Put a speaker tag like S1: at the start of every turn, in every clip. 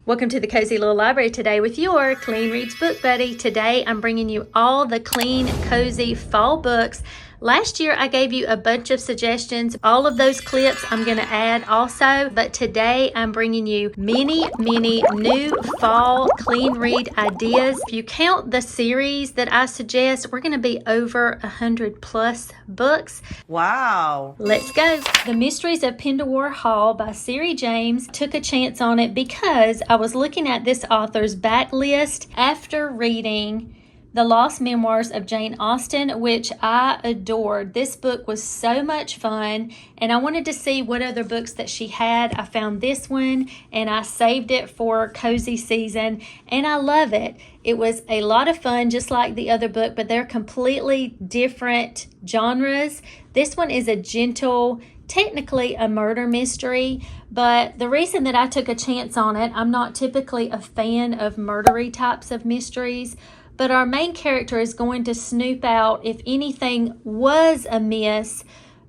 S1: Welcome to the Cozy Little Library today with your Clean Reads Book Buddy. Today I'm bringing you all the clean, cozy fall books. Last year I gave you a bunch of suggestions. All of those clips I'm going to add also, but today I'm bringing you many new fall clean read ideas. If you count the series that I suggest, we're going to be over 100 plus books.
S2: Wow.
S1: Let's go. The Mysteries of Pendowar Hall by Syrie James. Took a chance on it because I was looking at this author's backlist after reading The Lost Memoirs of Jane Austen, which I adored. This book was so much fun, and I wanted to see what other books that she had. I found this one, and I saved it for cozy season, and I love it. It was a lot of fun, just like the other book, but they're completely different genres. This one is a gentle, technically a murder mystery, but the reason that I took a chance on it, I'm not typically a fan of murdery types of mysteries, but our main character is going to snoop out if anything was amiss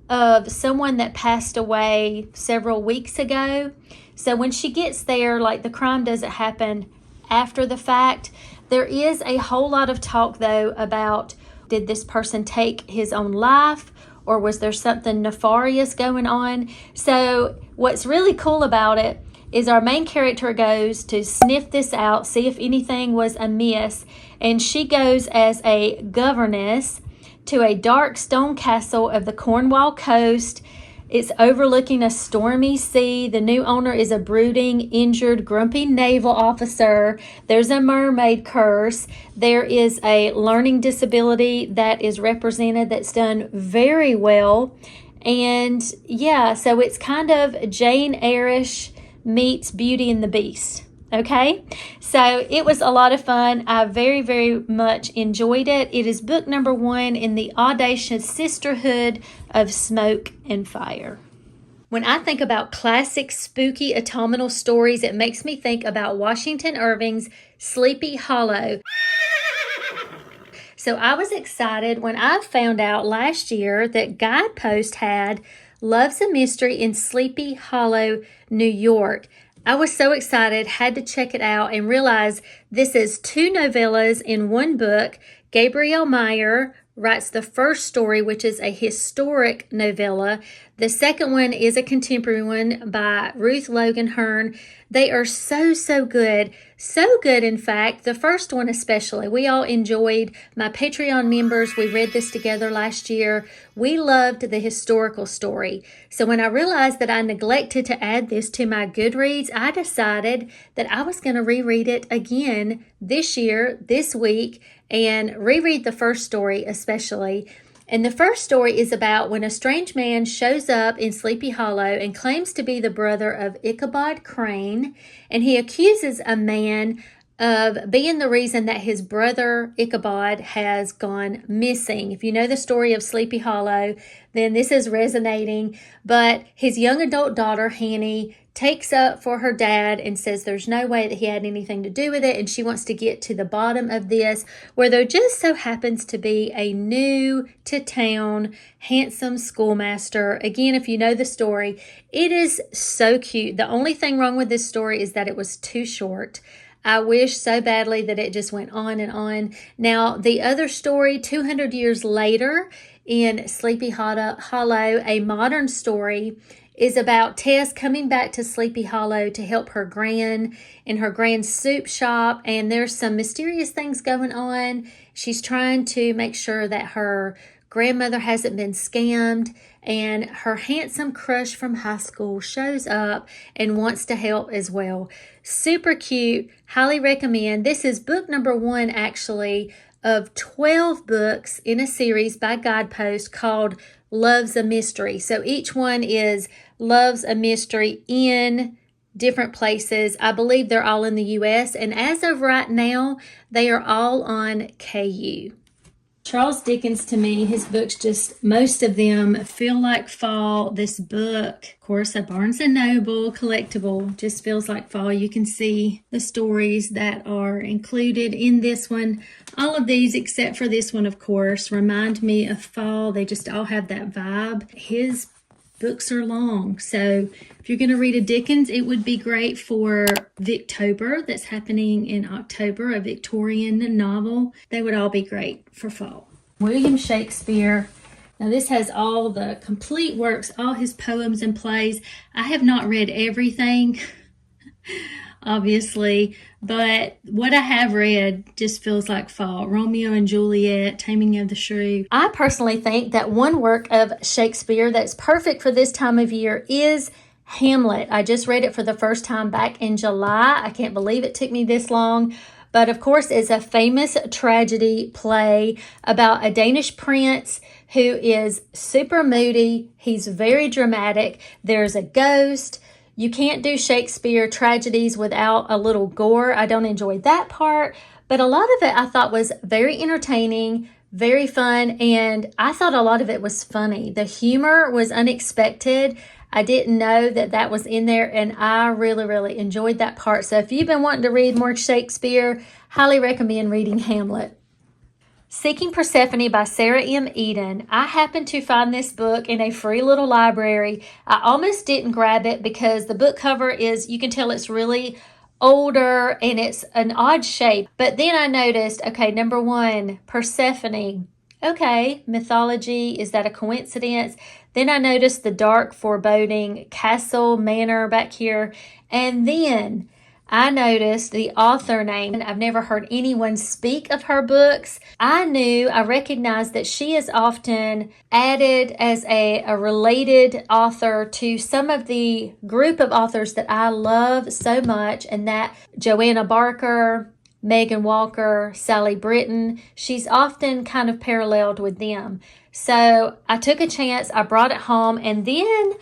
S1: of someone that passed away several weeks ago. So when she gets there, like the crime doesn't happen after the fact. There is a whole lot of talk though about, did this person take his own life, or was there something nefarious going on? So what's really cool about it is our main character goes to sniff this out, see if anything was amiss, and she goes as a governess to a dark stone castle of the Cornwall coast. It's overlooking a stormy sea. The new owner is a brooding, injured, grumpy naval officer. There's a mermaid curse. There is a learning disability that is represented that's done very well. And yeah, so it's kind of Jane Eyre-ish meets Beauty and the Beast. Okay, so it was a lot of fun. I very much enjoyed it. It is book number 1 in the audacious sisterhood of Smoke and Fire. When I think about classic spooky autumnal stories, it makes me think about Washington Irving's Sleepy Hollow. So I was excited when I found out last year that Guideposts had Love's a Mystery in Sleepy Hollow, New York. I was so excited, had to check it out and realize this is 2 novellas in one book. Gabrielle Myer writes the first story, which is a historic novella. The second one is a contemporary one by Ruth Logan Hearn. They are so good. So good, in fact. The first one especially. We all enjoyed. My Patreon members, we read this together last year. We loved the historical story. So when I realized that I neglected to add this to my Goodreads, I decided that I was going to reread it again this year, this week, and reread the first story especially. And the first story is about when a strange man shows up in Sleepy Hollow and claims to be the brother of Ichabod Crane, and he accuses a man of being the reason that his brother Ichabod has gone missing. If you know the story of Sleepy Hollow, then this is resonating. But his young adult daughter, Hanny, takes up for her dad and says there's no way that he had anything to do with it, and she wants to get to the bottom of this, where there just so happens to be a new to town handsome schoolmaster. Again, if you know the story, it is so cute. The only thing wrong with this story is that it was too short. I wish so badly that it just went on and on. Now, the other story, 200 years later in Sleepy Hollow, a modern story, is about Tess coming back to Sleepy Hollow to help her gran in her grand's soup shop, and there's some mysterious things going on. She's trying to make sure that her grandmother hasn't been scammed, and her handsome crush from high school shows up and wants to help as well. Super cute. Highly recommend. This is book number 1, actually, of 12 books in a series by Guideposts called Love's a Mystery. So each one is Love's a Mystery in different places. I believe they're all in the U.S. And as of right now, they are all on KU. Charles Dickens, to me, his books just, most of them feel like fall. This book, of course, a Barnes & Noble collectible, just feels like fall. You can see the stories that are included in this one. All of these, except for this one, of course, remind me of fall. They just all have that vibe. His books are long. So if you're going to read a Dickens, it would be great for Victober, that's happening in October, a Victorian novel. They would all be great for fall. William Shakespeare. Now this has all the complete works, all his poems and plays. I have not read everything, obviously, but what I have read just feels like fall. Romeo and Juliet, Taming of the Shrew. I personally think that one work of Shakespeare that's perfect for this time of year is Hamlet. I just read it for the first time back in July. I can't believe it took me this long. But of course, it's a famous tragedy play about a Danish prince who is super moody. He's very dramatic. There's a ghost. You can't do Shakespeare tragedies without a little gore. I don't enjoy that part, but a lot of it I thought was very entertaining, very fun, and I thought a lot of it was funny. The humor was unexpected. I didn't know that that was in there, and I really, really enjoyed that part. So if you've been wanting to read more Shakespeare, highly recommend reading Hamlet. Seeking Persephone by Sarah M. Eden. I happened to find this book in a free little library. I almost didn't grab it because the book cover is, you can tell it's really older and it's an odd shape. But then I noticed, okay, number one, Persephone. Okay, mythology, is that a coincidence? Then I noticed the dark, foreboding castle manor back here. And then I noticed the author name. I've never heard anyone speak of her books. I recognized that she is often added as a related author to some of the group of authors that I love so much, and that Joanna Barker, Megan Walker, Sally Britton, she's often kind of paralleled with them. So I took a chance, I brought it home, and then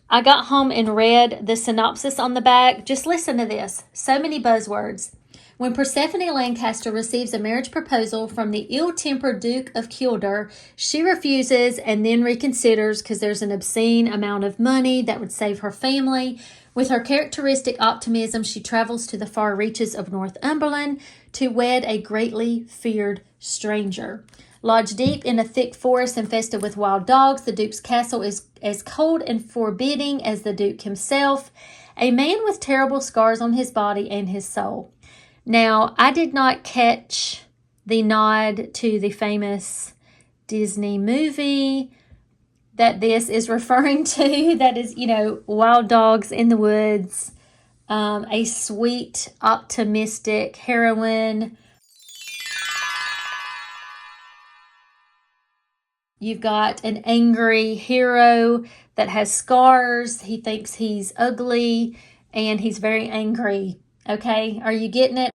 S1: I got home and read the synopsis on the back. Just listen to this. So many buzzwords. When Persephone Lancaster receives a marriage proposal from the ill-tempered Duke of Kildare, she refuses and then reconsiders because there's an obscene amount of money that would save her family. With her characteristic optimism, she travels to the far reaches of Northumberland to wed a greatly feared stranger. Lodged deep in a thick forest infested with wild dogs, the Duke's castle is as cold and forbidding as the Duke himself, a man with terrible scars on his body and his soul. Now, I did not catch the nod to the famous Disney movie that this is referring to, that is, Wild Dogs in the Woods, a sweet, optimistic heroine. You've got an angry hero that has scars. He thinks he's ugly and he's very angry. Okay, are you getting it?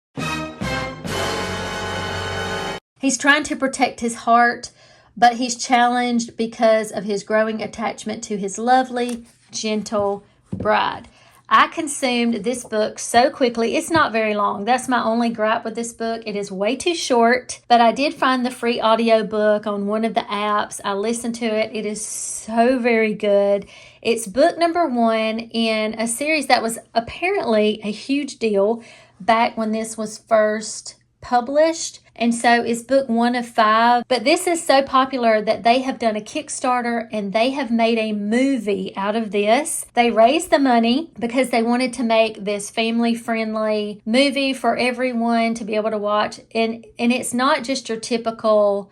S1: He's trying to protect his heart, but he's challenged because of his growing attachment to his lovely, gentle bride. I consumed this book so quickly. It's not very long. That's my only gripe with this book. It is way too short, but I did find the free audio book on one of the apps. I listened to it. It is so very good. It's book number 1 in a series that was apparently a huge deal back when this was first published. And so it's book 1 of 5. But this is so popular that they have done a Kickstarter and they have made a movie out of this. They raised the money because they wanted to make this family-friendly movie for everyone to be able to watch. And it's not just your typical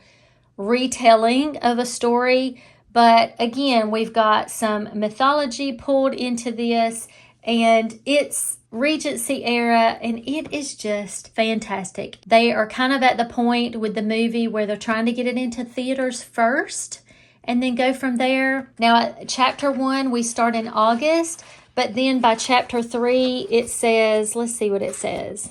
S1: retelling of a story, but again, we've got some mythology pulled into this, and it's Regency era, and it is just fantastic. They are kind of at the point with the movie where they're trying to get it into theaters first and then go from there. Now, chapter 1, we start in August, but then by chapter 3, it says, let's see what it says.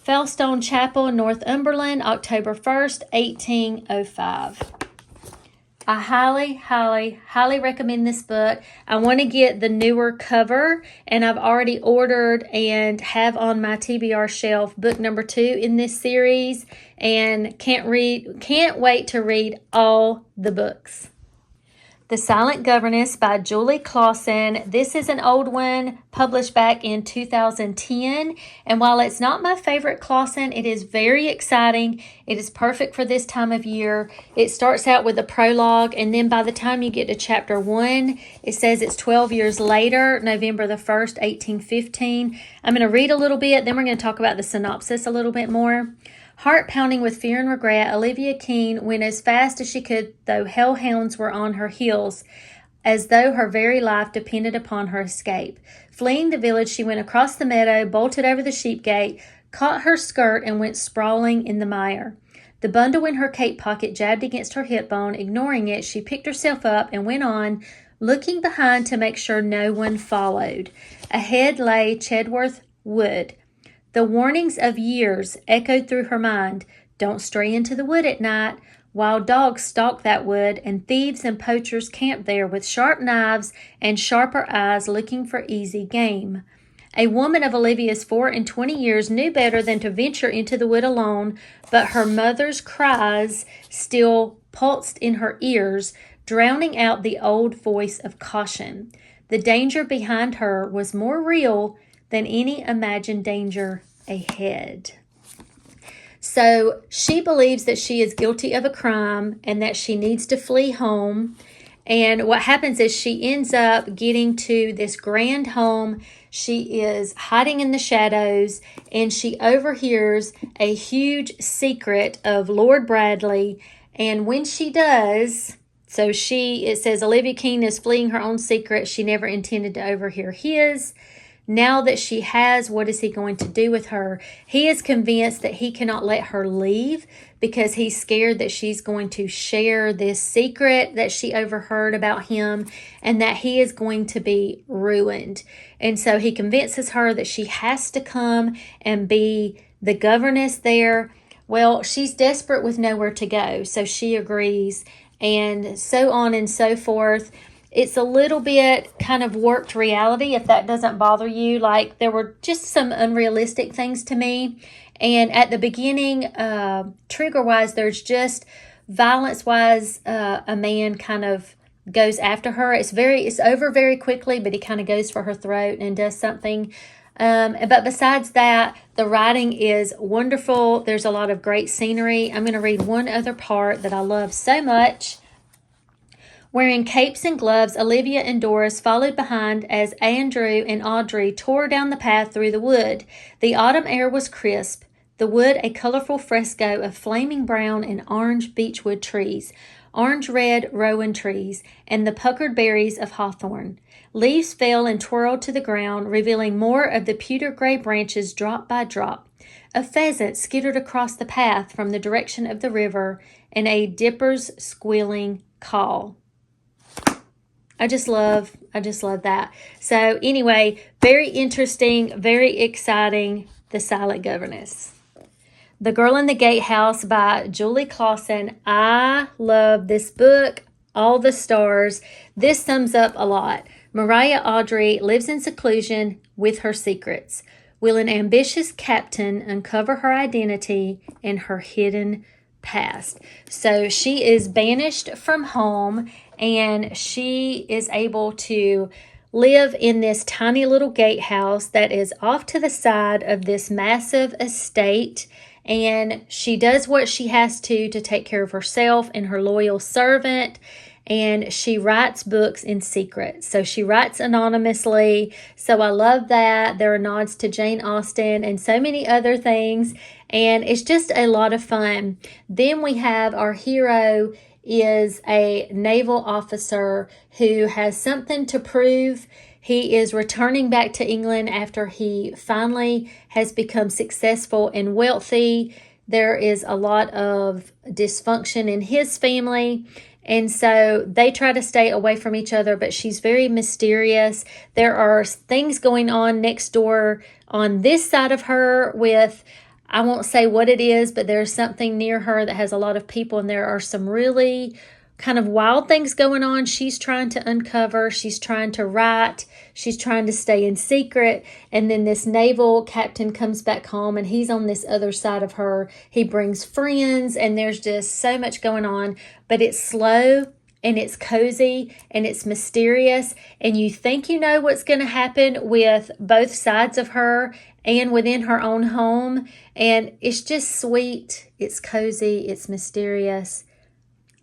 S1: Felstone Chapel, Northumberland, October 1st, 1805. I highly, highly, highly recommend this book. I want to get the newer cover, and I've already ordered and have on my TBR shelf book number 2 in this series, and can't wait to read all the books. The Silent Governess by Julie Klassen. This is an old one published back in 2010. And while it's not my favorite Klassen, it is very exciting. It is perfect for this time of year. It starts out with a prologue, and then by the time you get to chapter 1, it says it's 12 years later, November the 1st, 1815. I'm going to read a little bit, then we're going to talk about the synopsis a little bit more. Heart pounding with fear and regret, Olivia Keene went as fast as she could, though hellhounds were on her heels, as though her very life depended upon her escape. Fleeing the village, she went across the meadow, bolted over the sheep gate, caught her skirt, and went sprawling in the mire. The bundle in her cape pocket jabbed against her hip bone. Ignoring it, she picked herself up and went on, looking behind to make sure no one followed. Ahead lay Chedworth Wood. The warnings of years echoed through her mind. Don't stray into the wood at night. Wild dogs stalk that wood, and thieves and poachers camp there with sharp knives and sharper eyes looking for easy game. A woman of Olivia's 24 years knew better than to venture into the wood alone, but her mother's cries still pulsed in her ears, drowning out the old voice of caution. The danger behind her was more real than any imagined danger ahead. So she believes that she is guilty of a crime and that she needs to flee home. And what happens is she ends up getting to this grand home. She is hiding in the shadows, and she overhears a huge secret of Lord Bradley. And when she does, it says Olivia Keene is fleeing her own secret. She never intended to overhear his. Now that she has, what is he going to do with her? He is convinced that he cannot let her leave because he's scared that she's going to share this secret that she overheard about him and that he is going to be ruined. And so he convinces her that she has to come and be the governess there. Well, she's desperate with nowhere to go, so she agrees, and so on and so forth. It's a little bit kind of warped reality, if that doesn't bother you. Like, there were just some unrealistic things to me. And at the beginning, trigger-wise, there's just violence-wise, a man kind of goes after her. It's over very quickly, but he kind of goes for her throat and does something. But besides that, the writing is wonderful. There's a lot of great scenery. I'm going to read one other part that I love so much. Wearing capes and gloves, Olivia and Doris followed behind as Andrew and Audrey tore down the path through the wood. The autumn air was crisp, the wood a colorful fresco of flaming brown and orange beechwood trees, orange-red rowan trees, and the puckered berries of hawthorn. Leaves fell and twirled to the ground, revealing more of the pewter-gray branches drop by drop. A pheasant skittered across the path from the direction of the river, and a dipper's squealing call. I just love that. So anyway, very interesting, very exciting, The Silent Governess. The Girl in the Gatehouse by Julie Klassen. I love this book. All the stars. This sums up a lot. Mariah Audrey lives in seclusion with her secrets. Will an ambitious captain uncover her identity and her hidden past? So she is banished from home, and she is able to live in this tiny little gatehouse that is off to the side of this massive estate. And she does what she has to take care of herself and her loyal servant. And she writes books in secret. So she writes anonymously. So I love that. There are nods to Jane Austen and so many other things. And it's just a lot of fun. Then we have our hero is a naval officer who has something to prove. He is returning back to England after he finally has become successful and wealthy. There is a lot of dysfunction in his family, and so they try to stay away from each other, but she's very mysterious. There are things going on next door on this side of her with, I won't say what it is, but there's something near her that has a lot of people, and there are some really kind of wild things going on. She's trying to uncover, she's trying to write, she's trying to stay in secret, and then this naval captain comes back home and he's on this other side of her. He brings friends, and there's just so much going on, but it's slow and it's cozy and it's mysterious, and you think you know what's going to happen with both sides of her and within her own home. And it's just sweet. It's cozy. It's mysterious.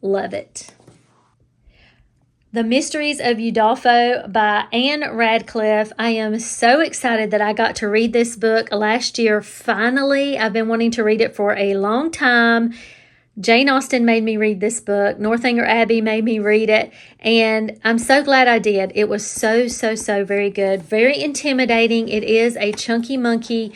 S1: Love it. The Mysteries of Udolpho by Anne Radcliffe. I am so excited that I got to read this book last year. Finally, I've been wanting to read it for a long time. Jane Austen made me read this book. Northanger Abbey made me read it, and I'm so glad I did. It was so very good. Very intimidating. It is a chunky monkey.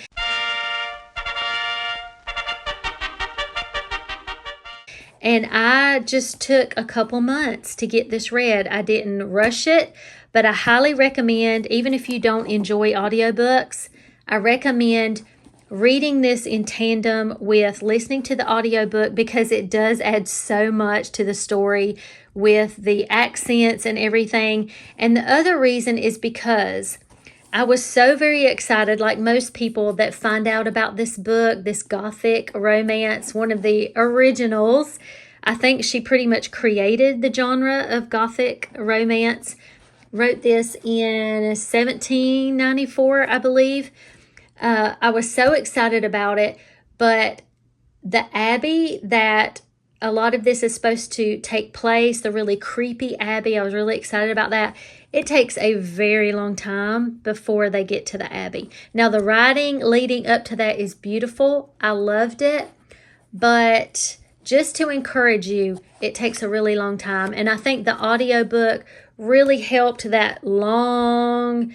S1: And I just took a couple months to get this read. I didn't rush it, but I highly recommend, even if you don't enjoy audiobooks, I recommend reading this in tandem with listening to the audiobook, because it does add so much to the story with the accents and everything. And the other reason is because I was so very excited, like most people that find out about this book, this Gothic romance, one of the originals. I think she pretty much created the genre of Gothic romance. Wrote this in 1794, I believe. I was so excited about it, but the Abbey that a lot of this is supposed to take place, the really creepy Abbey, I was really excited about that. It takes a very long time before they get to the Abbey. Now, the writing leading up to that is beautiful. I loved it, but just to encourage you, it takes a really long time. And I think the audiobook really helped that long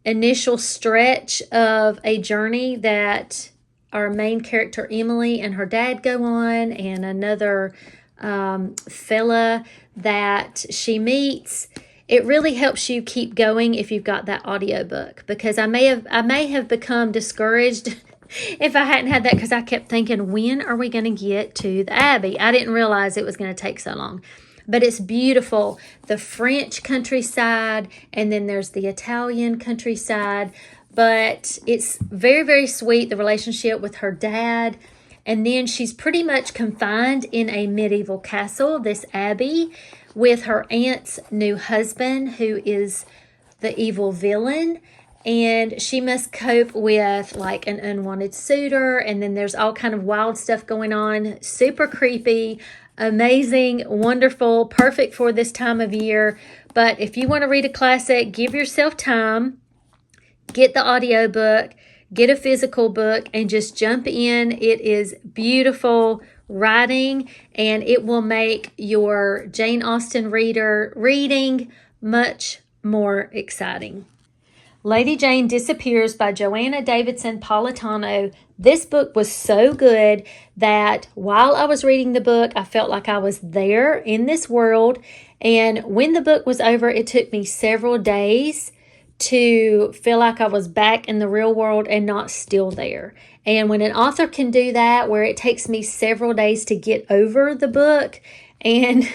S1: initial stretch of a journey that our main character Emily and her dad go on, and another fella that she meets. It really helps you keep going if you've got that audiobook, because I may have become discouraged if I hadn't had that, because I kept thinking, when are we going to get to the Abbey? I didn't realize it was going to take so long. But it's beautiful. The French countryside, and then there's the Italian countryside. But it's very sweet, the relationship with her dad. And then she's pretty much confined in a medieval castle, this Abbey, with her aunt's new husband, who is the evil villain. And she must cope with like an unwanted suitor. And then there's all kind of wild stuff going on. Super creepy, amazing, wonderful, perfect for this time of year. But if you want to read a classic, give yourself time. Get the audiobook, get a physical book, and just jump in. It is beautiful writing, and it will make your Jane Austen reading much more exciting. Lady Jane Disappears by Joanna Davidson Politano. This book was so good that while I was reading the book, I felt like I was there in this world. And when the book was over, it took me several days to feel like I was back in the real world and not still there. And when an author can do that, where it takes me several days to get over the book and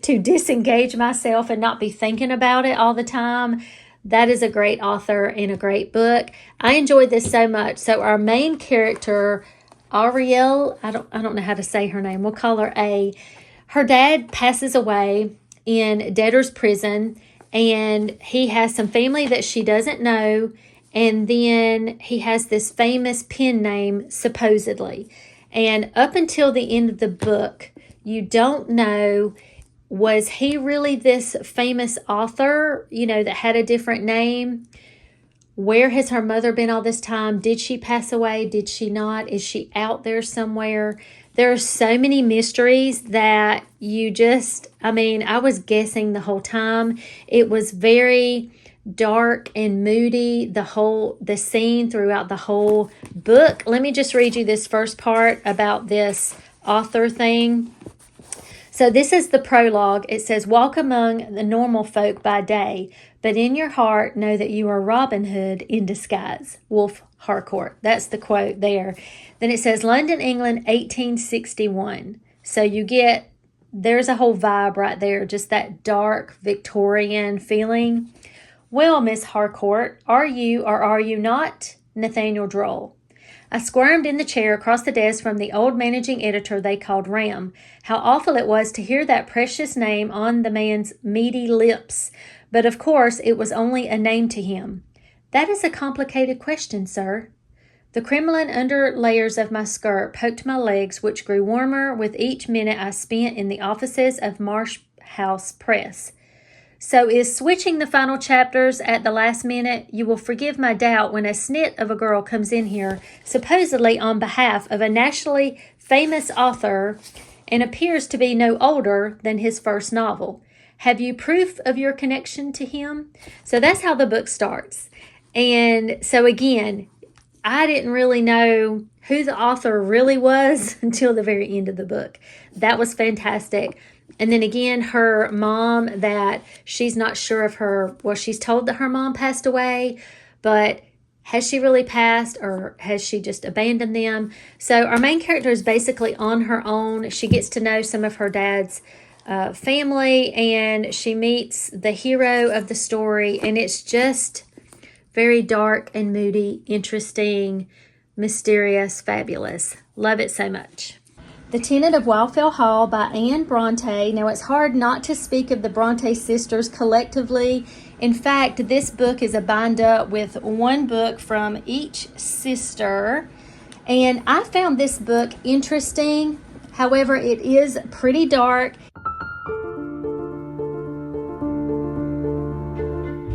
S1: to disengage myself and not be thinking about it all the time, that is a great author and a great book. I enjoyed this so much. So our main character, Ariel, I don't know how to say her name. We'll call her A. Her dad passes away in debtor's prison, and he has some family that she doesn't know. And then he has this famous pen name, supposedly. And up until the end of the book, you don't know, was he really this famous author, that had a different name? Where has her mother been all this time? Did she pass away? Did she not? Is she out there somewhere? There are so many mysteries that I was guessing the whole time. It was very dark and moody, the scene throughout the whole book. Let me just read you this first part about this author thing. So this is the prologue. It says, "Walk among the normal folk by day, but in your heart know that you are Robin Hood in disguise." Wolfe Harcourt. That's the quote there. Then it says, "London, England, 1861. So there's a whole vibe right there, just that dark Victorian feeling. "Well, Miss Harcourt, are you or are you not Nathaniel Droll? I squirmed in the chair across the desk from the old managing editor they called Ram. How awful it was to hear that precious name on the man's meaty lips. But of course, it was only a name to him. That is a complicated question, sir. The crinoline under layers of my skirt poked my legs, which grew warmer with each minute I spent in the offices of Marsh House Press. So is switching the final chapters at the last minute? You will forgive my doubt when a snit of a girl comes in here, supposedly on behalf of a nationally famous author, and appears to be no older than his first novel. Have you proof of your connection to him? So that's how the book starts. And so again, I didn't really know who the author really was until the very end of the book. That was fantastic. And then again, her mom, that she's not sure of her, well, she's told that her mom passed away, but has she really passed or has she just abandoned them? So our main character is basically on her own. She gets to know some of her dad's family, and she meets the hero of the story, and it's just very dark and moody, interesting, mysterious, fabulous. Love it so much. The Tenant of Wildfell Hall by Anne Bronte. Now, it's hard not to speak of the Bronte sisters collectively. In fact, this book is a bind-up with one book from each sister. And I found this book interesting. However, it is pretty dark.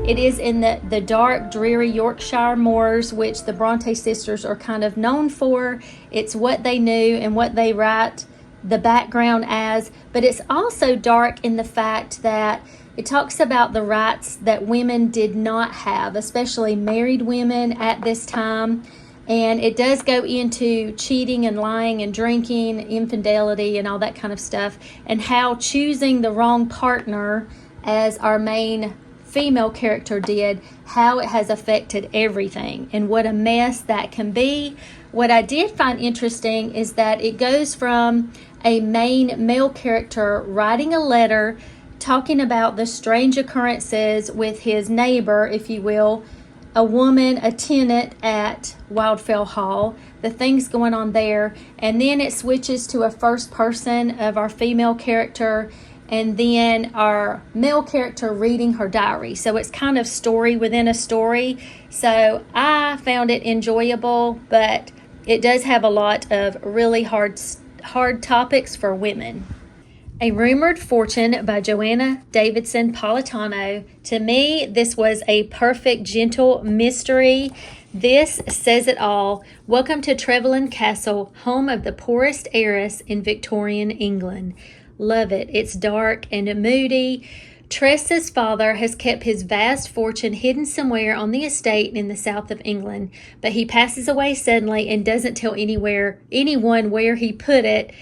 S1: It is in the dark, dreary Yorkshire moors, which the Bronte sisters are kind of known for. It's what they knew and what they write the background as, but it's also dark in the fact that it talks about the rights that women did not have, especially married women at this time. And it does go into cheating and lying and drinking, infidelity and all that kind of stuff, and how choosing the wrong partner, as our main female character did, how it has affected everything and what a mess that can be. What I did find interesting is that it goes from a main male character writing a letter talking about the strange occurrences with his neighbor, if you will, a woman, a tenant at Wildfell Hall, the things going on there, and then it switches to a first person of our female character, and then our male character reading her diary. So it's kind of story within a story. So I found it enjoyable, but it does have a lot of really hard topics for women. A Rumored Fortune by Joanna Davidson Politano. To me, this was a perfect, gentle mystery. This says it all. Welcome to Trevelyan Castle, home of the poorest heiress in Victorian England. Love it. It's dark and moody. Tressa's father has kept his vast fortune hidden somewhere on the estate in the south of England, but he passes away suddenly and doesn't tell anyone where he put it.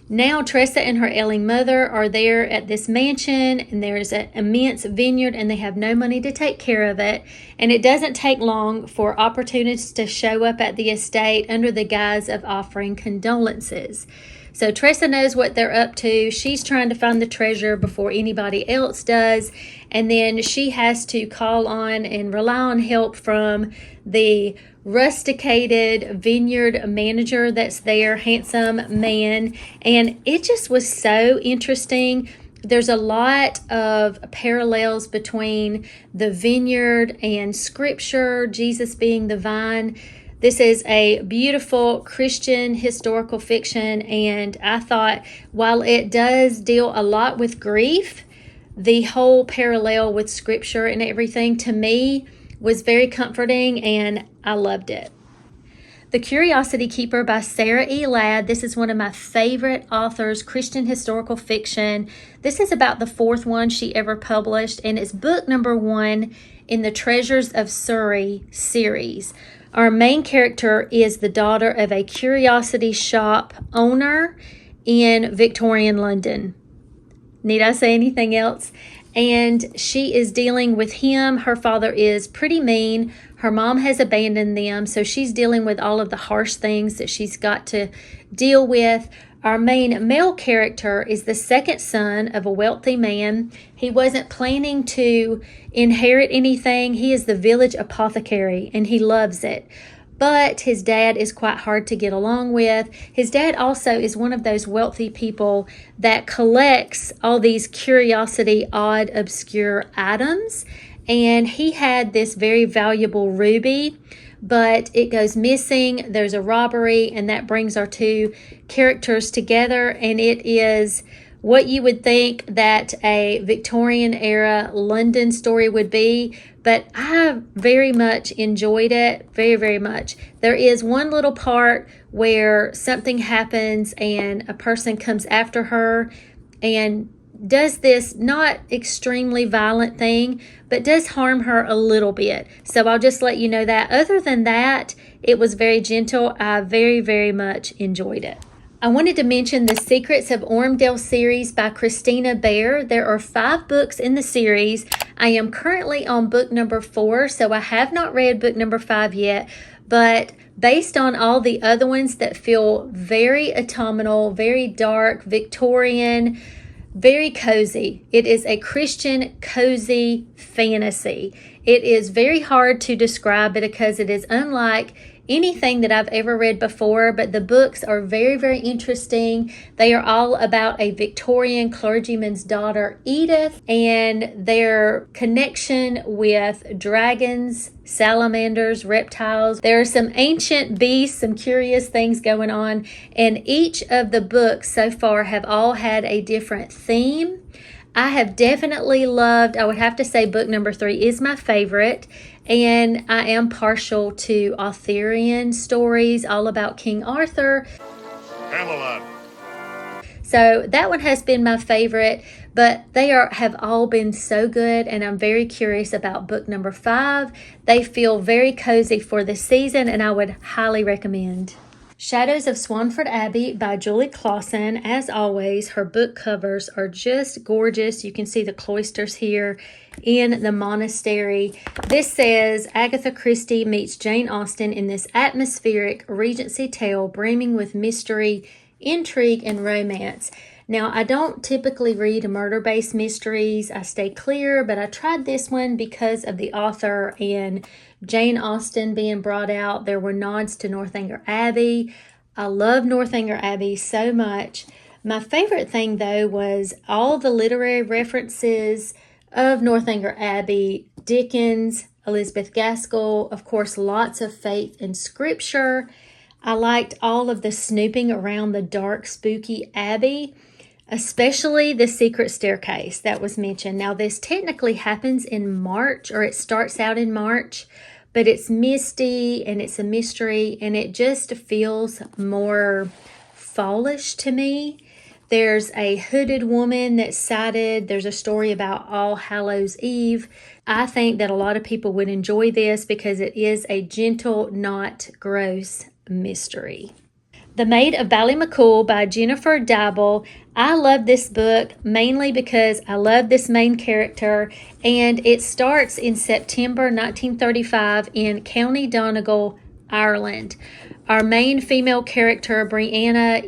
S1: Now Tressa and her ailing mother are there at this mansion, and there's an immense vineyard, and they have no money to take care of it. And it doesn't take long for opportunists to show up at the estate under the guise of offering condolences. So Tressa knows what they're up to. She's trying to find the treasure before anybody else does. And then she has to call on and rely on help from the rusticated vineyard manager that's there, handsome man. And it just was so interesting. There's a lot of parallels between the vineyard and scripture, Jesus being the vine. This is a beautiful Christian historical fiction, and I thought while it does deal a lot with grief, the whole parallel with scripture and everything to me was very comforting, and I loved it. The Curiosity Keeper by Sarah E. Ladd. This is one of my favorite authors, Christian historical fiction. This is about the fourth one she ever published, and it's book number 1 in the Treasures of Syrie series. Our main character is the daughter of a curiosity shop owner in Victorian London. Need I say anything else? And she is dealing with him. Her father is pretty mean. Her mom has abandoned them, so she's dealing with all of the harsh things that she's got to deal with. Our main male character is the second son of a wealthy man. He wasn't planning to inherit anything. He is the village apothecary, and he loves it. but his dad is quite hard to get along with. His dad also is one of those wealthy people that collects all these curiosity, odd, obscure items. And he had this very valuable ruby, but it goes missing. There's a robbery, and that brings our two characters together. And it is what you would think that a Victorian era London story would be, but I very much enjoyed it, very, very much. There is one little part where something happens and a person comes after her and does this not extremely violent thing, but does harm her a little bit. So I'll just let you know that. Other than that, it was very gentle. I very, very much enjoyed it. I wanted to mention the Secrets of Ormdale series by Christina Baehr. There are 5 books in the series. I am currently on book number 4, so I have not read book number 5 yet, but based on all the other ones that feel very autumnal, very dark, Victorian, very cozy. It is a Christian cozy fantasy. It is very hard to describe it because it is unlike anything that I've ever read before, but the books are very, very interesting. They are all about a Victorian clergyman's daughter, Edith, and their connection with dragons, salamanders, reptiles. There are some ancient beasts, some curious things going on, and each of the books so far have all had a different theme. I have definitely loved, I would have to say book number 3 is my favorite, and I am partial to Arthurian stories, all about King Arthur. Camelot. So that one has been my favorite, but they have all been so good, and I'm very curious about book number 5. They feel very cozy for the season, and I would highly recommend. Shadows of Swanford Abbey by Julie Klassen. As always, her book covers are just gorgeous. You can see the cloisters here in the monastery. This says, Agatha Christie meets Jane Austen in this atmospheric Regency tale brimming with mystery, intrigue, and romance. Now, I don't typically read murder-based mysteries. I stay clear, but I tried this one because of the author and Jane Austen being brought out. There were nods to Northanger Abbey. I love Northanger Abbey so much. My favorite thing, though, was all the literary references of Northanger Abbey, Dickens, Elizabeth Gaskell, of course, lots of faith in scripture. I liked all of the snooping around the dark, spooky Abbey, especially the secret staircase that was mentioned. Now, this technically happens in March, or it starts out in March, but it's misty and it's a mystery, and it just feels more fallish to me. There's a hooded woman that's sighted. There's a story about All Hallows Eve. I think that a lot of people would enjoy this because it is a gentle, not gross mystery. The Maid of Ballymacool by Jennifer Deibel. I love this book mainly because I love this main character, and it starts in September 1935 in County Donegal, Ireland. Our main female character, Brianna,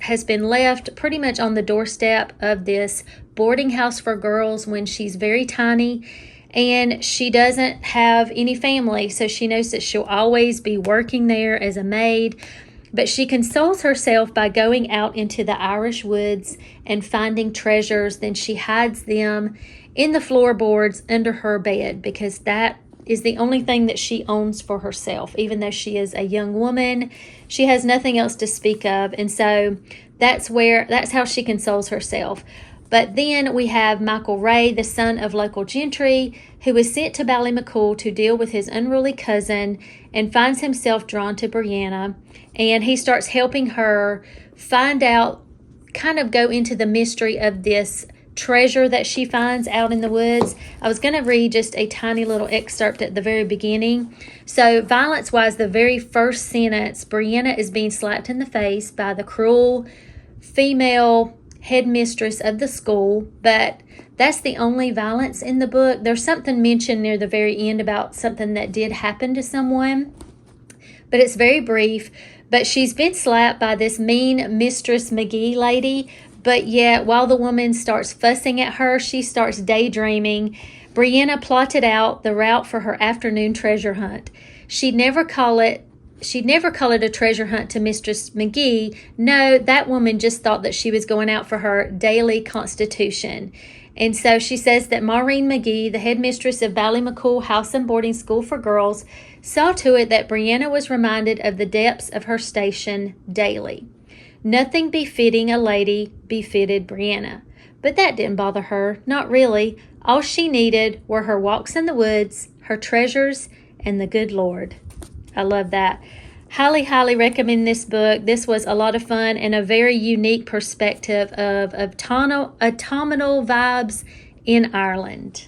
S1: has been left pretty much on the doorstep of this boarding house for girls when she's very tiny, and she doesn't have any family, so she knows that she'll always be working there as a maid. But she consoles herself by going out into the Irish woods and finding treasures. Then she hides them in the floorboards under her bed because that is the only thing that she owns for herself. Even though she is a young woman, she has nothing else to speak of. And so that's how she consoles herself. But then we have Michael Ray, the son of local gentry, who is sent to Ballymacool to deal with his unruly cousin and finds himself drawn to Brianna. And he starts helping her find out, kind of go into the mystery of this treasure that she finds out in the woods. I was going to read just a tiny little excerpt at the very beginning. So violence-wise, the very first sentence, Brianna is being slapped in the face by the cruel female headmistress of the school, but that's the only violence in the book. There's something mentioned near the very end about something that did happen to someone, but it's very brief. But she's been slapped by this mean Mistress McGee lady, but yet while the woman starts fussing at her, she starts daydreaming. Brianna plotted out the route for her afternoon treasure hunt. She'd never call it she'd never call it a treasure hunt to Mistress McGee. No, that woman just thought that she was going out for her daily constitution. And so she says that Maureen McGee, the headmistress of Ballymacool House and Boarding School for Girls, saw to it that Brianna was reminded of the depths of her station daily. Nothing befitting a lady befitted Brianna. But that didn't bother her, not really. All she needed were her walks in the woods, her treasures, and the good Lord. I love that. Highly, highly recommend this book. This was a lot of fun and a very unique perspective of autumnal vibes in Ireland.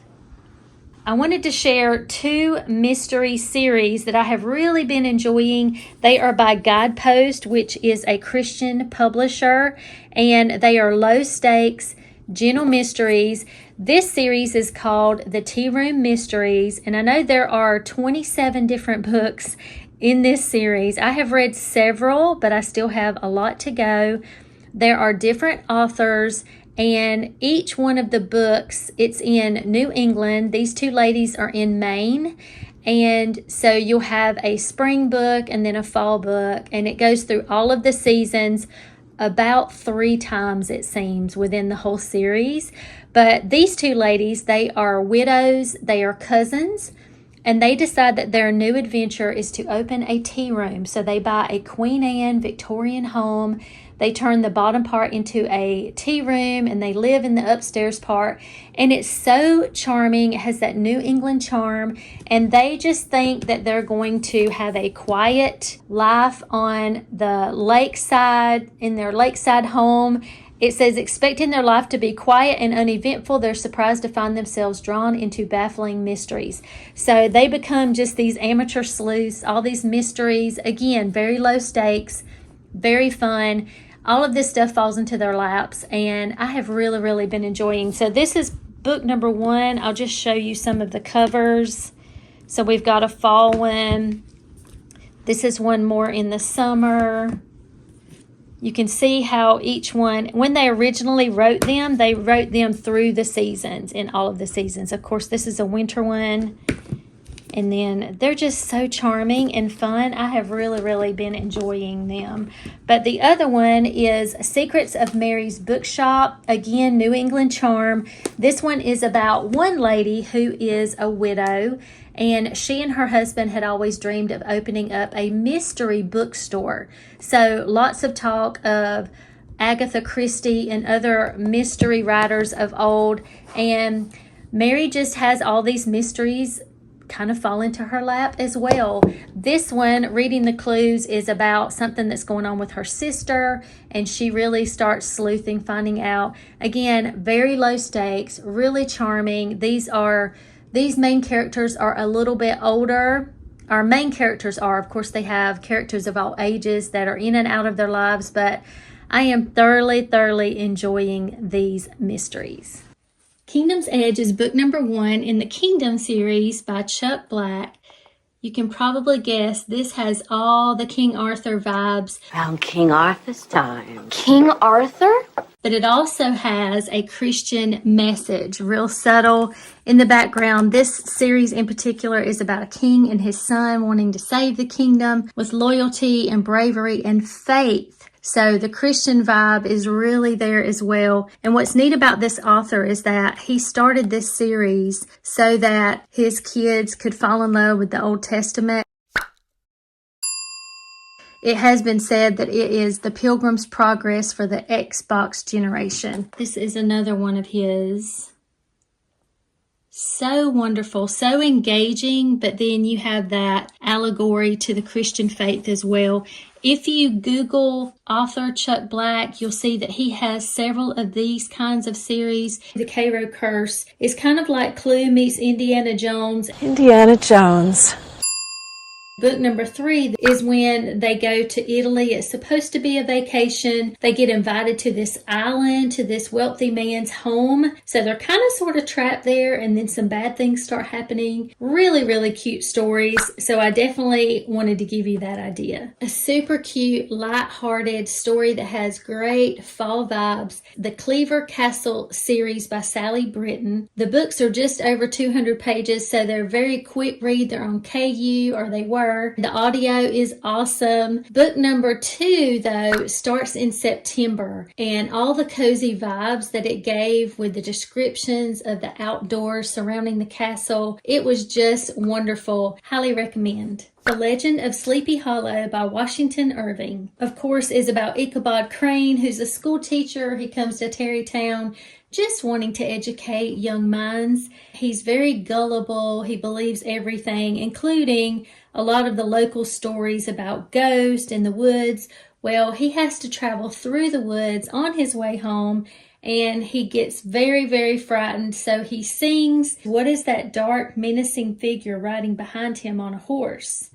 S1: I wanted to share 2 mystery series that I have really been enjoying. They are by Guideposts, which is a Christian publisher, and they are low stakes, gentle mysteries. This series is called the Tearoom Mysteries, and I know there are 27 different books in this series. I have read several, but I still have a lot to go. There are different authors, and each one of the books, it's in New England. These 2 ladies are in Maine, and so you'll have a spring book and then a fall book, and it goes through all of the seasons about 3 times, it seems, within the whole series. But these 2 ladies, they are widows, they are cousins, and they decide that their new adventure is to open a tea room. So they buy a Queen Anne Victorian home. They turn the bottom part into a tea room, and they live in the upstairs part. And it's so charming. It has that New England charm. And they just think that they're going to have a quiet life on the lakeside, in their lakeside home. It says, expecting their life to be quiet and uneventful, they're surprised to find themselves drawn into baffling mysteries. So they become just these amateur sleuths, all these mysteries. Again, very low stakes, very fun. All of this stuff falls into their laps, and I have really, really been enjoying. So this is book number 1. I'll just show you some of the covers. So we've got a fall one. This is one more in the summer. You can see how each one, when they originally wrote them, they wrote them through the seasons, in all of the seasons. Of course, this is a winter one. And then they're just so charming and fun. I have really, really been enjoying them. But the other one is Secrets of Mary's Bookshop. Again, New England charm. This one is about one lady who is a widow, and she and her husband had always dreamed of opening up a mystery bookstore. So lots of talk of Agatha Christie and other mystery writers of old. And Mary just has all these mysteries kind of fall into her lap as well. This one, Reading the Clues, is about something that's going on with her sister, and she really starts sleuthing, finding out. Again, very low stakes, really charming. These main characters are a little bit older. Our main characters are, of course, they have characters of all ages that are in and out of their lives, but I am thoroughly enjoying these mysteries. Kingdom's Edge is book number 1 in the Kingdom series by Chuck Black. You can probably guess this has all the King Arthur vibes.
S2: Around King Arthur's time. King Arthur?
S1: But it also has a Christian message, real subtle in the background. This series in particular is about a king and his son wanting to save the kingdom with loyalty and bravery and faith. So the Christian vibe is really there as well. And what's neat about this author is that he started this series so that his kids could fall in love with the Old Testament. It has been said that it is the Pilgrim's Progress for the Xbox generation. This is another one of his. So wonderful, so engaging, but then you have that allegory to the Christian faith as well. If you Google author Chuck Black, you'll see that he has several of these kinds of series. The Cairo Curse is kind of like Clue meets Indiana Jones.
S3: Indiana Jones.
S1: Book number 3 is when they go to Italy. It's supposed to be a vacation. They get invited to this island, to this wealthy man's home. So they're kind of sort of trapped there, and then some bad things start happening. Really cute stories. So I definitely wanted to give you that idea. A super cute, light-hearted story that has great fall vibes. The Cleaver Castle series by Sally Britton. The books are just over 200 pages, so they're very quick read. They're on KU, or they were. her. The audio is awesome. Book number 2, though, starts in September, and all the cozy vibes that it gave with the descriptions of the outdoors surrounding the castle, it was just wonderful. Highly recommend. The Legend of Sleepy Hollow by Washington Irving, of course, is about Ichabod Crane, who's a school teacher. He comes to Tarrytown just wanting to educate young minds. He's very gullible. He believes everything, including a lot of the local stories about ghosts in the woods. Well, he has to travel through the woods on his way home, and he gets very, very frightened. So he sings, "What is that dark, menacing figure riding behind him on a horse?"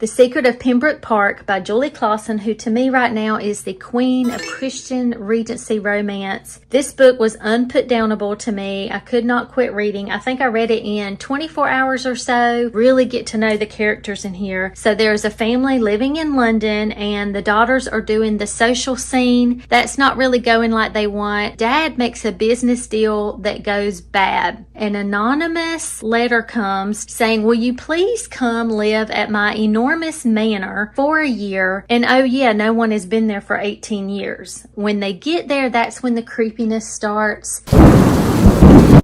S1: The Secret of Pembroke Park by Julie Klassen, who to me right now is the queen of Christian Regency romance. This book was unputdownable to me. I could not quit reading. I think I read it in 24 hours or so. Really get to know the characters in here. So there's a family living in London, and the daughters are doing the social scene. That's not really going like they want. Dad makes a business deal that goes bad. An anonymous letter comes saying, "Will you please come live at my enormous manor for a year?" And oh yeah, no one has been there for 18 years. When they get there, that's when the creepiness starts.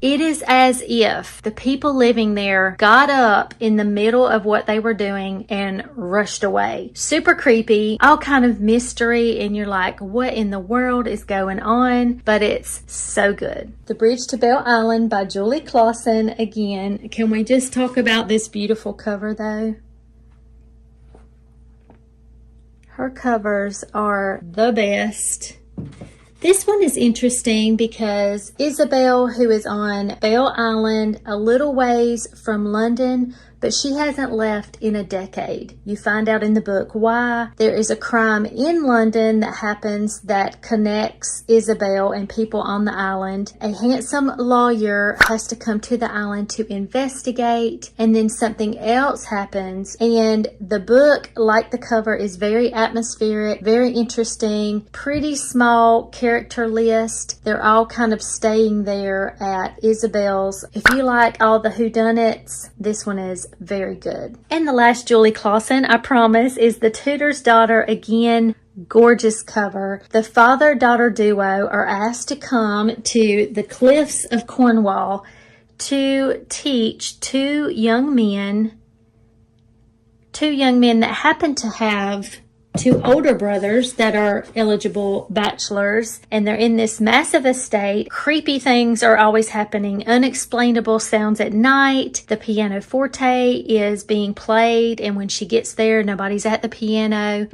S1: It is as if the people living there got up in the middle of what they were doing and rushed away. Super creepy, all kind of mystery, and you're like, what in the world is going on? But it's so good. The Bridge to Belle Island by Julie Klassen. Again, can we just talk about this beautiful cover though? Her covers are the best. This one is interesting because Isabel, who is on Belle Island, a little ways from London, but she hasn't left in a decade. You find out in the book why. There is a crime in London that happens that connects Isabel and people on the island. A handsome lawyer has to come to the island to investigate, and then something else happens. And the book, like the cover, is very atmospheric, very interesting, pretty small character list. They're all kind of staying there at Isabel's. If you like all the whodunits, this one is very good. And the last Julie Klassen, I promise, is The Tutor's Daughter. Again, gorgeous cover. The father-daughter duo are asked to come to the cliffs of Cornwall to teach two young men that happen to have two older brothers that are eligible bachelors, and they're in this massive estate. Creepy things are always happening, unexplainable sounds at night. The pianoforte is being played, and when she gets there, nobody's at the piano.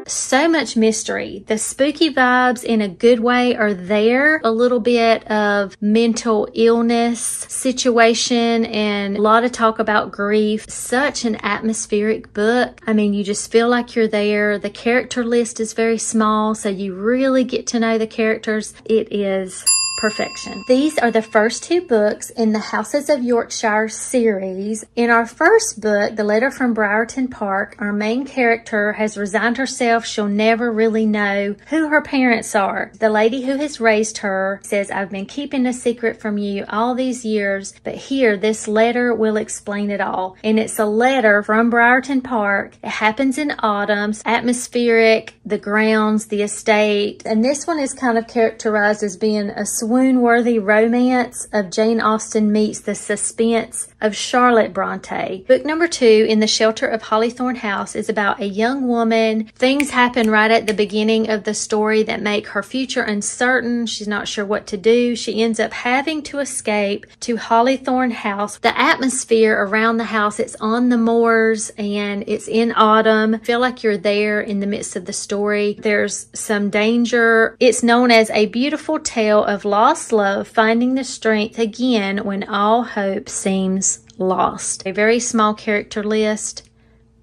S1: So much mystery. The spooky vibes in a good way are there. A little bit of mental illness situation and a lot of talk about grief. Such an atmospheric book. I mean, you just feel like you're there. The character list is very small, so you really get to know the characters. It is perfection. These are the first two books in the Houses of Yorkshire series. In our first book, The Letter from Briarton Park, our main character has resigned herself. She'll never really know who her parents are. The lady who has raised her says, "I've been keeping a secret from you all these years, but here, this letter will explain it all." And it's a letter from Briarton Park. It happens in autumn, atmospheric, the grounds, the estate. And this one is kind of characterized as being a swoon-worthy romance of Jane Austen meets the suspense of Charlotte Bronte. Book number 2, In the Shelter of Hollythorn House, is about a young woman. Things happen right at the beginning of the story that make her future uncertain. She's not sure what to do. She ends up having to escape to Hollythorn House. The atmosphere around the house, it's on the moors and it's in autumn. Feel like you're there in the midst of the story. There's some danger. It's known as a beautiful tale of lost love finding the strength again when all hope seems lost. A very small character list.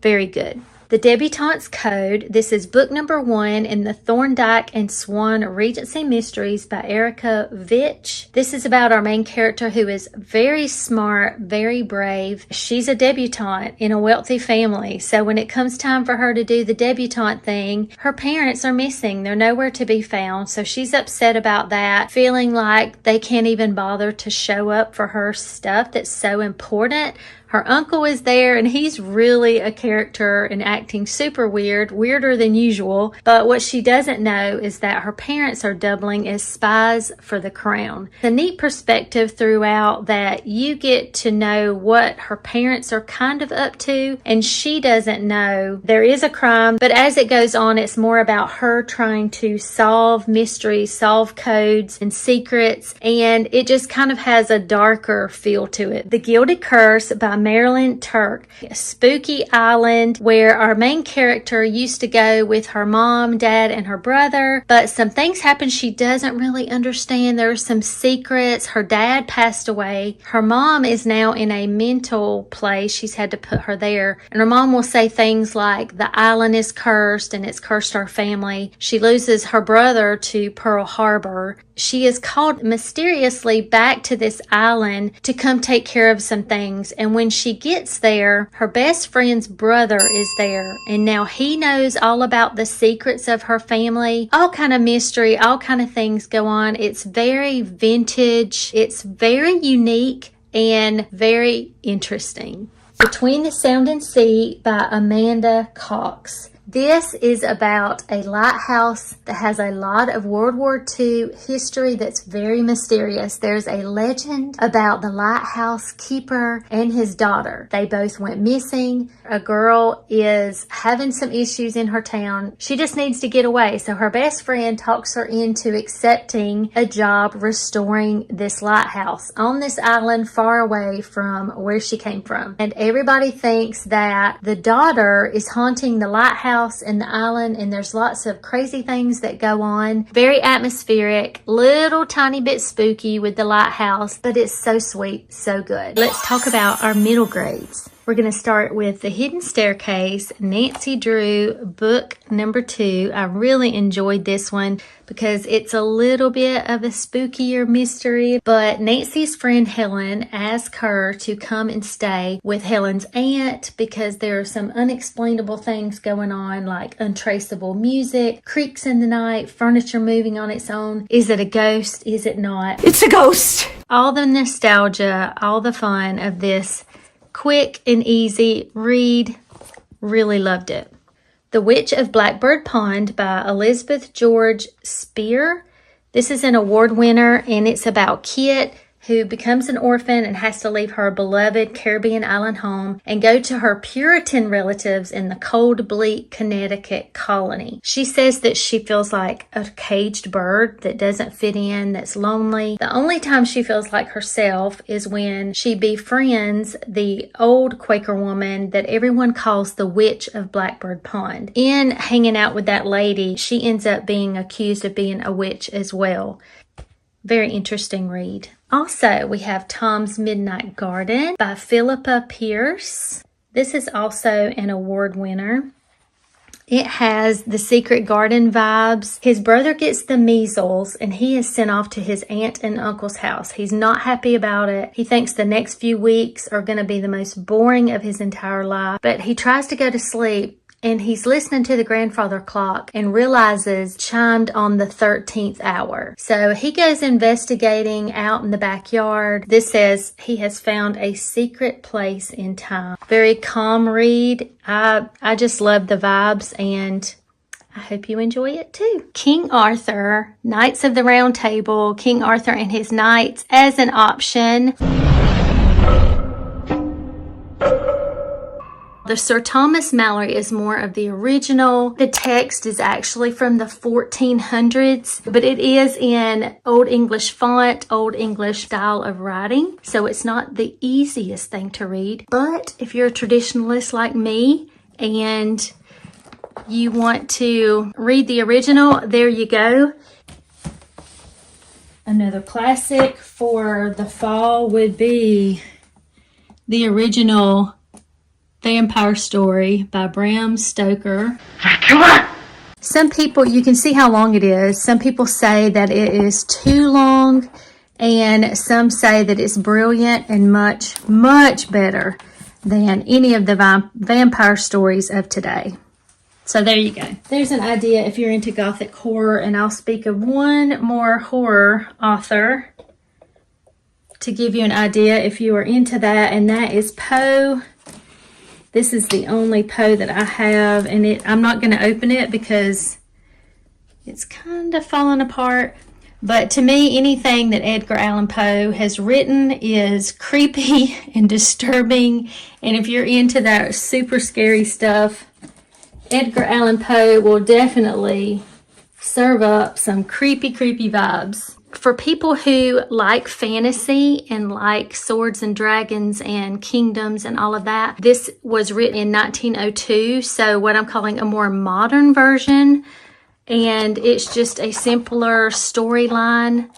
S1: Very good. The Debutante's Code. This is book number 1 in the Thorndyke and Swan Regency Mysteries by Erica Vitch. This is about our main character who is very smart, very brave. She's a debutante in a wealthy family. So when it comes time for her to do the debutante thing, her parents are missing. They're nowhere to be found. So she's upset about that, feeling like they can't even bother to show up for her stuff that's so important. Her uncle is there, and he's really a character and acting super weird, weirder than usual. But what she doesn't know is that her parents are doubling as spies for the crown. The neat perspective throughout that you get to know what her parents are kind of up to, and she doesn't know there is a crime. But as it goes on, it's more about her trying to solve mysteries, solve codes and secrets, and it just kind of has a darker feel to it. The Gilded Curse by Marilyn Turk, a spooky island where our main character used to go with her mom, dad, and her brother, but some things happen she doesn't really understand. There are some secrets. Her dad passed away. Her mom is now in a mental place. She's had to put her there, and her mom will say things like the island is cursed and it's cursed our family. She loses her brother to Pearl Harbor. She is called mysteriously back to this island to come take care of some things, and when she gets there, her best friend's brother is there, and now he knows all about the secrets of her family. All kind of mystery, all kind of things go on. It's very vintage, it's very unique, and very interesting. Between the Sound and Sea by Amanda Cox. This is about a lighthouse that has a lot of World War II history that's very mysterious. There's a legend about the lighthouse keeper and his daughter. They both went missing. A girl is having some issues in her town. She just needs to get away. So her best friend talks her into accepting a job restoring this lighthouse on this island far away from where she came from. And everybody thinks that the daughter is haunting the lighthouse and the island, and there's lots of crazy things that go on. Very atmospheric, little tiny bit spooky with the lighthouse, but it's so sweet, so good. Let's talk about our middle grades. We're going to start with The Hidden Staircase, Nancy Drew, book number 2. I really enjoyed this one because it's a little bit of a spookier mystery, but Nancy's friend Helen asks her to come and stay with Helen's aunt because there are some unexplainable things going on, like untraceable music, creaks in the night, furniture moving on its own. Is it a ghost? Is it not?
S3: It's a ghost!
S1: All the nostalgia, all the fun of this quick and easy read. Really loved it. The Witch of Blackbird Pond by Elizabeth George Spear. This is an award winner, and it's about Kit, who becomes an orphan and has to leave her beloved Caribbean island home and go to her Puritan relatives in the cold, bleak Connecticut colony. She says that she feels like a caged bird that doesn't fit in, that's lonely. The only time she feels like herself is when she befriends the old Quaker woman that everyone calls the Witch of Blackbird Pond. In hanging out with that lady, she ends up being accused of being a witch as well. Very interesting read. Also, we have Tom's Midnight Garden by Philippa Pierce. This is also an award winner. It has the Secret Garden vibes. His brother gets the measles and he is sent off to his aunt and uncle's house. He's not happy about it. He thinks the next few weeks are going to be the most boring of his entire life, but he tries to go to sleep. And he's listening to the grandfather clock and realizes chimed on the 13th hour. So he goes investigating out in the backyard. This says he has found a secret place in time. Very calm read. I just love the vibes, and I hope you enjoy it too. King Arthur, Knights of the Round Table, King Arthur and his Knights as an option. The Sir Thomas Malory is more of the original. The text is actually from the 1400s, but it is in Old English font, Old English style of writing. So it's not the easiest thing to read. But if you're a traditionalist like me and you want to read the original, there you go. Another classic for the fall would be the original Vampire Story by Bram Stoker.
S3: Come on!
S1: Some people, you can see how long it is. Some people say that it is too long, and some say that it's brilliant and much, much better than any of the vampire stories of today. So there you go. There's an idea if you're into Gothic horror, and I'll speak of one more horror author. to give you an idea if you are into that, and that is Poe. This is the only Poe that I have, and I'm not going to open it because it's kind of falling apart. But to me, anything that Edgar Allan Poe has written is creepy and disturbing. And if you're into that super scary stuff, Edgar Allan Poe will definitely serve up some creepy, creepy vibes. For people who like fantasy and like swords and dragons and kingdoms and all of that, this was written in 1902. So what I'm calling a more modern version. And it's just a simpler storyline.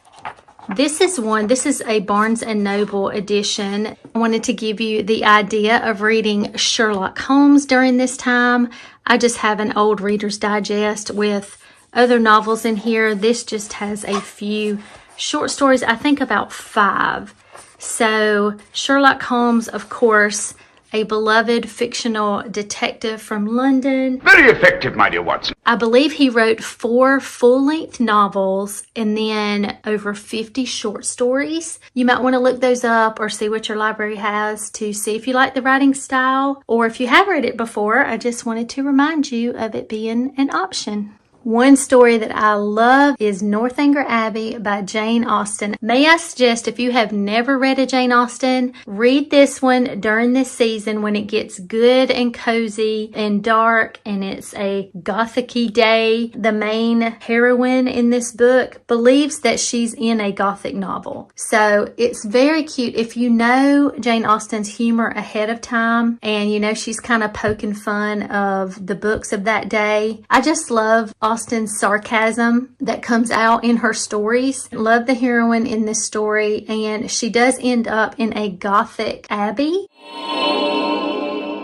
S1: This is a Barnes & Noble edition. I wanted to give you the idea of reading Sherlock Holmes during this time. I just have an old Reader's Digest with other novels in here. This just has a few short stories, I think about 5. So Sherlock Holmes, of course, a beloved fictional detective from London.
S3: Very effective, my dear Watson.
S1: I believe he wrote 4 full-length novels and then over 50 short stories. You might want to look those up or see what your library has to see if you like the writing style. Or if you have read it before, I just wanted to remind you of it being an option. One story that I love is Northanger Abbey by Jane Austen. May I suggest, if you have never read a Jane Austen, read this one during this season when it gets good and cozy and dark and it's a gothic-y day. The main heroine in this book believes that she's in a gothic novel. So it's very cute. If you know Jane Austen's humor ahead of time and you know she's kind of poking fun of the books of that day, I just love Austen's sarcasm that comes out in her stories. Love the heroine in this story, and she does end up in a gothic abbey.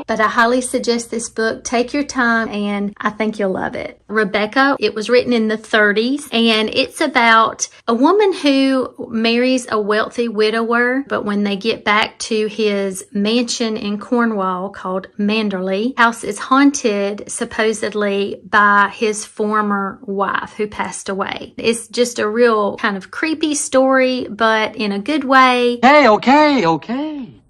S1: But I highly suggest this book. Take your time, and I think you'll love it. Rebecca, it was written in the 30s, and it's about a woman who marries a wealthy widower, but when they get back to his mansion in Cornwall called Manderley, house is haunted supposedly by his former wife who passed away. It's just a real kind of creepy story, but in a good way.
S4: Hey, okay.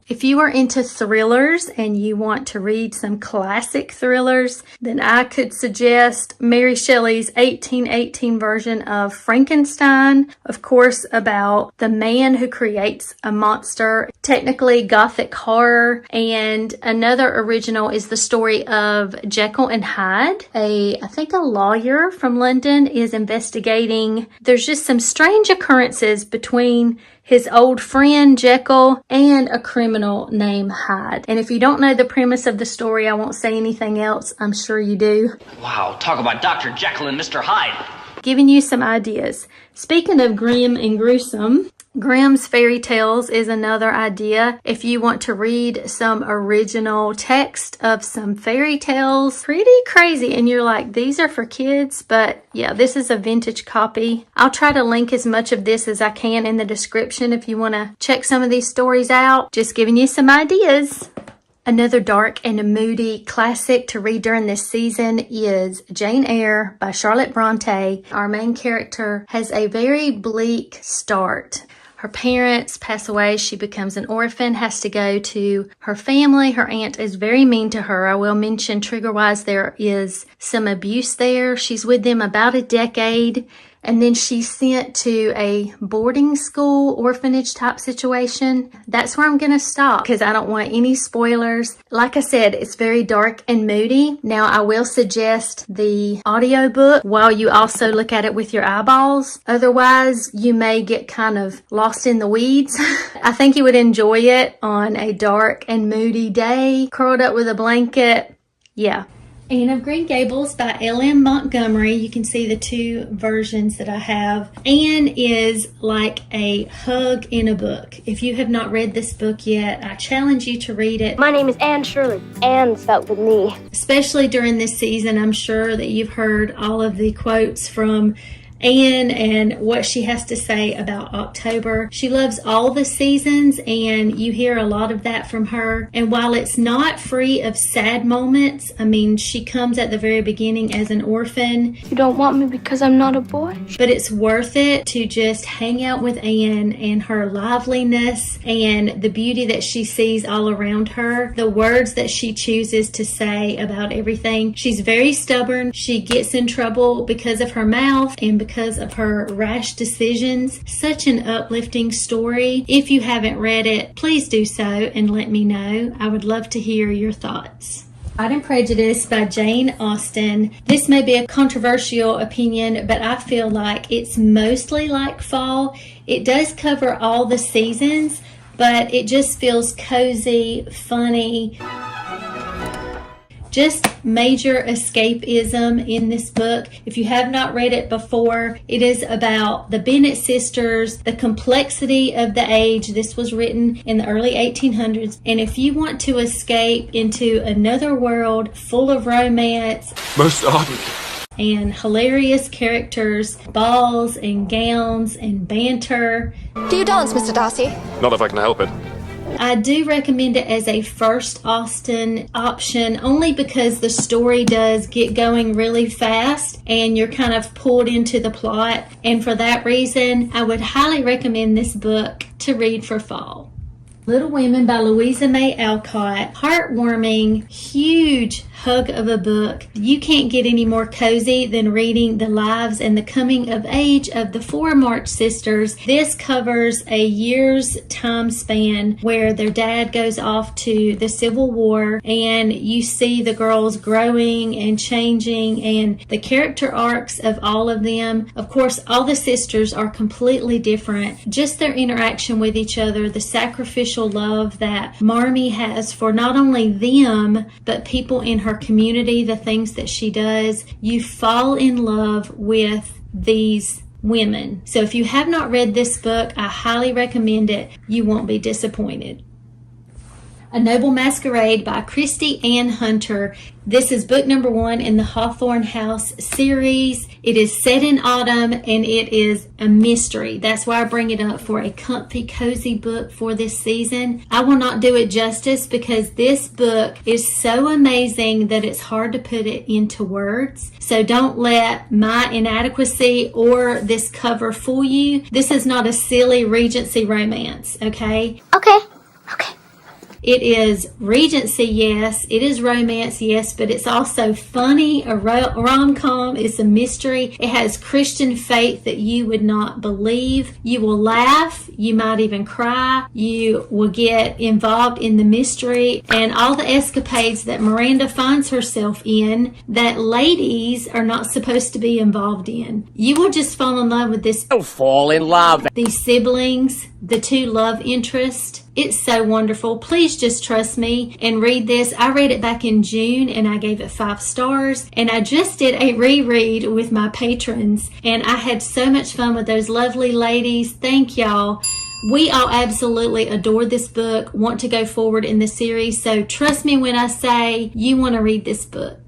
S1: If you are into thrillers and you want to read some classic thrillers, then I could suggest Mary Shelley's 1818 version of Frankenstein, of course, about the man who creates a monster, technically gothic horror. And another original is the story of Jekyll and Hyde. I think a lawyer from London is investigating. There's just some strange occurrences between his old friend Jekyll and a criminal named Hyde. And if you don't know the premise of the story, I won't say anything else. I'm sure you do.
S5: Wow, talk about Dr. Jekyll and Mr. Hyde.
S1: Giving you some ideas. Speaking of grim and gruesome, Grimm's Fairy Tales is another idea. If you want to read some original text of some fairy tales, pretty crazy, and you're like, these are for kids, but yeah, this is a vintage copy. I'll try to link as much of this as I can in the description if you want to check some of these stories out. Just giving you some ideas. Another dark and moody classic to read during this season is Jane Eyre by Charlotte Bronte. Our main character has a very bleak start. Her parents pass away. She becomes an orphan, has to go to her family. Her aunt is very mean to her. I will mention trigger-wise there is some abuse there. She's with them about a decade. And then she's sent to a boarding school, orphanage type situation. That's where I'm going to stop because I don't want any spoilers. Like I said, it's very dark and moody. Now, I will suggest the audiobook while you also look at it with your eyeballs. Otherwise, you may get kind of lost in the weeds. I think you would enjoy it on a dark and moody day, curled up with a blanket. Yeah. Anne of Green Gables by L.M. Montgomery. You can see the 2 versions that I have. Anne is like a hug in a book. If you have not read this book yet, I challenge you to read it.
S2: My name is Anne Shirley. Anne spelled with me.
S1: Especially during this season, I'm sure that you've heard all of the quotes from Anne and what she has to say about October. She loves all the seasons, and you hear a lot of that from her. And while it's not free of sad moments, I mean, she comes at the very beginning as an orphan.
S2: You don't want me because I'm not a boy?
S1: But it's worth it to just hang out with Anne and her liveliness and the beauty that she sees all around her, the words that she chooses to say about everything. She's very stubborn. She gets in trouble because of her mouth and because of her rash decisions. Such an uplifting story. If you haven't read it, please do so and let me know. I would love to hear your thoughts. Pride and Prejudice by Jane Austen. This may be a controversial opinion, but I feel like it's mostly like fall. It does cover all the seasons, but it just feels cozy, funny. Just major escapism in this book. If you have not read it before, it is about the Bennet sisters, the complexity of the age. This was written in the early 1800s. And if you want to escape into another world full of romance,
S3: most ardently,
S1: and hilarious characters, balls and gowns and banter.
S6: Do you dance, Mr. Darcy?
S3: not if I can help it.
S1: I do recommend it as a first Austen option, only because the story does get going really fast and you're kind of pulled into the plot. And for that reason, I would highly recommend this book to read for fall. Little Women by Louisa May Alcott. Heartwarming, huge hug of a book. You can't get any more cozy than reading the lives and the coming of age of the four March sisters. This covers a year's time span where their dad goes off to the Civil War, and you see the girls growing and changing and the character arcs of all of them. Of course, all the sisters are completely different. Just their interaction with each other, the sacrificial love that Marmee has for not only them, but people in her community, the things that she does. You fall in love with these women. So if you have not read this book, I highly recommend it. You won't be disappointed. A Noble Masquerade by Christy Ann Hunter. This is book number 1 in the Hawthorne House series. It is set in autumn and it is a mystery. That's why I bring it up for a comfy, cozy book for this season. I will not do it justice because this book is so amazing that it's hard to put it into words. So don't let my inadequacy or this cover fool you. This is not a silly Regency romance, okay?
S2: Okay.
S1: It is Regency, yes. It is romance, yes. But it's also funny, a rom-com. It's a mystery. It has Christian faith that you would not believe. You will laugh. You might even cry. You will get involved in the mystery and all the escapades that Miranda finds herself in that ladies are not supposed to be involved in. You will just fall in love with this.
S7: You'll fall in love.
S1: These siblings, the two love interests. It's so wonderful. Please just trust me and read this. I read it back in June and I gave it 5 stars. And I just did a reread with my patrons and I had so much fun with those lovely ladies. Thank y'all. We all absolutely adore this book, want to go forward in the series. So trust me when I say you want to read this book.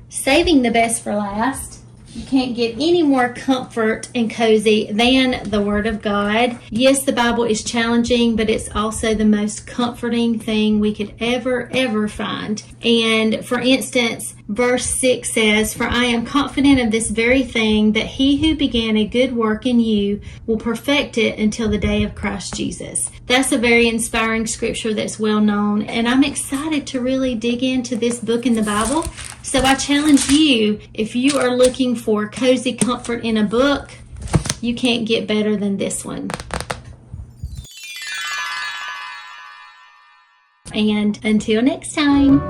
S1: Saving the best for last. You can't get any more comfort and cozy than the Word of God. Yes, the Bible is challenging, but it's also the most comforting thing we could ever find. And for instance, verse 6 says, "For I am confident of this very thing, that he who began a good work in you will perfect it until the day of Christ Jesus." That's a very inspiring scripture that's well known, and I'm excited to really dig into this book in the Bible. So I challenge you, if you are looking for cozy comfort in a book, you can't get better than this one. And until next time.